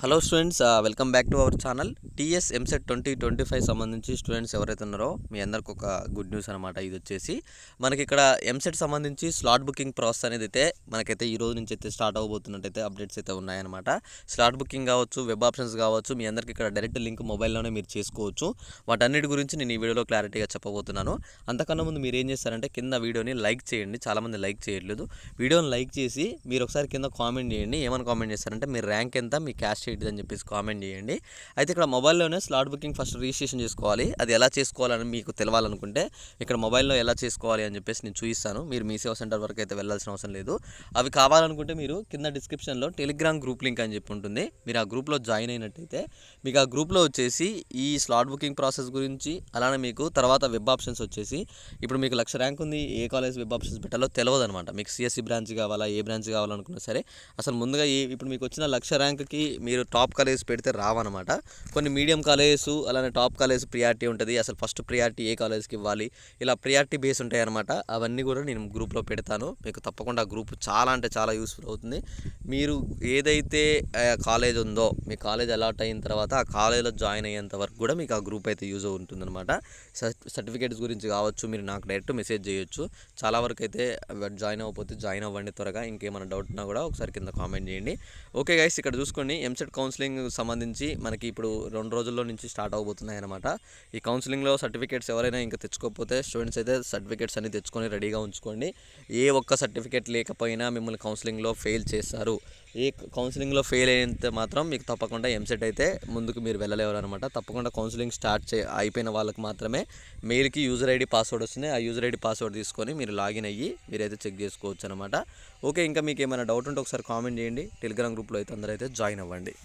Hello students, welcome back to our channel. TS EAMCET 2025 సంబంధించి students ఎవరైతే ఉన్నారో మీ అందరికి ఒక గుడ్ న్యూస్ అనమాట. ఇది వచ్చేసి మనకి ఇక్కడ ఎంసెట్ సంబంధించి స్లాట్ బుకింగ్ ప్రాసెస్ అనేది అయితే మనకైతే ఈ రోజు నుంచి అయితే స్టార్ట్ అవబోతున్నట్టయితే అప్డేట్స్ అయితే ఉన్నాయన్నమాట. స్లాట్ బుకింగ్ కావచ్చు, వెబ్ ఆప్షన్స్ కావచ్చు, మీ అందరికి ఇక్కడ డైరెక్ట్ లింక్ మొబైల్లోనే మీరు చేసుకోవచ్చు. వాటన్నిటి గురించి నేను ఈ వీడియోలో క్లారిటీగా చెప్పబోతున్నాను. అంతకన్నా ముందు మీరు ఏం చేస్తారంటే కింద వీడియోని లైక్ చేయండి. చాలామంది లైక్ చేయట్లేదు. వీడియోని లైక్ చేసి మీరు ఒకసారి కింద కామెంట్ చేయండి. ఏమని కామెంట్ చేస్తారంటే మీ ర్యాంక్ ఎంత, మీ క్యాష్ అని చెప్పేసి కామెంట్ చేయండి. అయితే ఇక్కడ మొబైల్లోనే స్లాట్ బుకింగ్ ఫస్ట్ రిజిస్ట్రేషన్ చేసుకోవాలి. అది ఎలా చేసుకోవాలని మీకు తెలవాలనుకుంటే ఇక్కడ మొబైల్లో ఎలా చేసుకోవాలి అని చెప్పేసి నేను చూపిస్తాను. మీరు మీ సేవా సెంటర్ వరకు అయితే వెళ్ళాల్సిన అవసరం లేదు. అవి కావాలనుకుంటే మీరు కింద డిస్క్రిప్షన్లో టెలిగ్రామ్ గ్రూప్ లింక్ అని చెప్పి ఉంటుంది. మీరు ఆ గ్రూప్లో జాయిన్ అయినట్టయితే మీకు ఆ గ్రూప్లో వచ్చేసి ఈ స్లాట్ బుకింగ్ ప్రాసెస్ గురించి, అలానే మీకు తర్వాత వెబ్ ఆప్షన్స్ వచ్చేసి ఇప్పుడు మీకు 1,00,000 ర్యాంక్ ఉంది, ఏ కాలేజ్ వెబ్ ఆప్షన్స్ పెట్టాలో తెలియదు అనమాట. మీకు సిఎస్సి బ్రాంచ్ కావాలా, ఏ బ్రాంచ్ కావాలనుకున్నా సరే అసలు ముందుగా ఇప్పుడు మీకు వచ్చిన 1,00,000 ర్యాంక్కి మీరు టాప్ కాలేజ్ పెడితే రావన్నమాట. కొన్ని మీడియం కాలేజెస్ అలానే టాప్ కాలేజ్ ప్రియారిటీ ఉంటుంది. అసలు ఫస్ట్ ప్రియారిటీ ఏ కాలేజ్కి ఇవ్వాలి, ఇలా ప్రియారిటీ బేస్ ఉంటాయి అనమాట. అవన్నీ కూడా నేను గ్రూప్లో పెడతాను. మీకు తప్పకుండా ఆ గ్రూప్ చాలా అంటే చాలా యూస్ఫుల్ అవుతుంది. మీరు ఏదైతే కాలేజ్ ఉందో మీ కాలేజ్ అలాట్ అయిన తర్వాత ఆ కాలేజ్లో జాయిన్ అయ్యేంత వరకు కూడా మీకు ఆ గ్రూప్ అయితే యూజ్ ఉంటుందన్నమాట. సర్టిఫికేట్స్ గురించి కావచ్చు, మీరు నాకు డైరెక్ట్ మెసేజ్ చేయొచ్చు. చాలా వరకు అయితే జాయిన్ అవ్వకపోతే జాయిన్ అవ్వండి త్వరగా. ఇంకేమైనా డౌట్ ఉన్నా కూడా ఒకసారి కింద కామెంట్ చేయండి. ఓకే గైస్, ఇక్కడ చూసుకోండి ఎంసెట్ కౌన్సిలింగ్ సంబంధించి మనకి ఇప్పుడు 2 రోజుల్లో నుంచి స్టార్ట్ అవబోతున్నాయి అనమాట. ఈ కౌన్సిలింగ్లో సర్టిఫికేట్స్ ఎవరైనా ఇంకా తెచ్చుకోకపోతే స్టూడెంట్స్ అయితే సర్టిఫికేట్స్ అన్ని తెచ్చుకొని రెడీగా ఉంచుకోండి. ఏ ఒక్క సర్టిఫికేట్ లేకపోయినా మిమ్మల్ని కౌన్సిలింగ్లో ఫెయిల్ చేస్తారు. ఏ కౌన్సిలింగ్లో ఫెయిల్ అయితే మాత్రం మీకు తప్పకుండా ఎంసెట్ అయితే ముందుకు మీరు వెళ్ళలేరు అనమాట. తప్పకుండా కౌన్సిలింగ్ అయిపోయిన వాళ్ళకి మాత్రమే మెయిల్కి యూజర్ ఐడి పాస్వర్డ్ వస్తుంది. ఆ యూజర్ ఐడి పాస్వర్డ్ తీసుకొని మీరు లాగిన్ అయ్యి మీరైతే చెక్ చేసుకోవచ్చు అనమాట. ఓకే, ఇంకా మీకు ఏమైనా డౌట్ ఉంటే ఒకసారి కామెంట్ చేయండి. టెలిగ్రామ్ గ్రూప్లో అయితే అందరూ అయితే జాయిన్ అవ్వండి.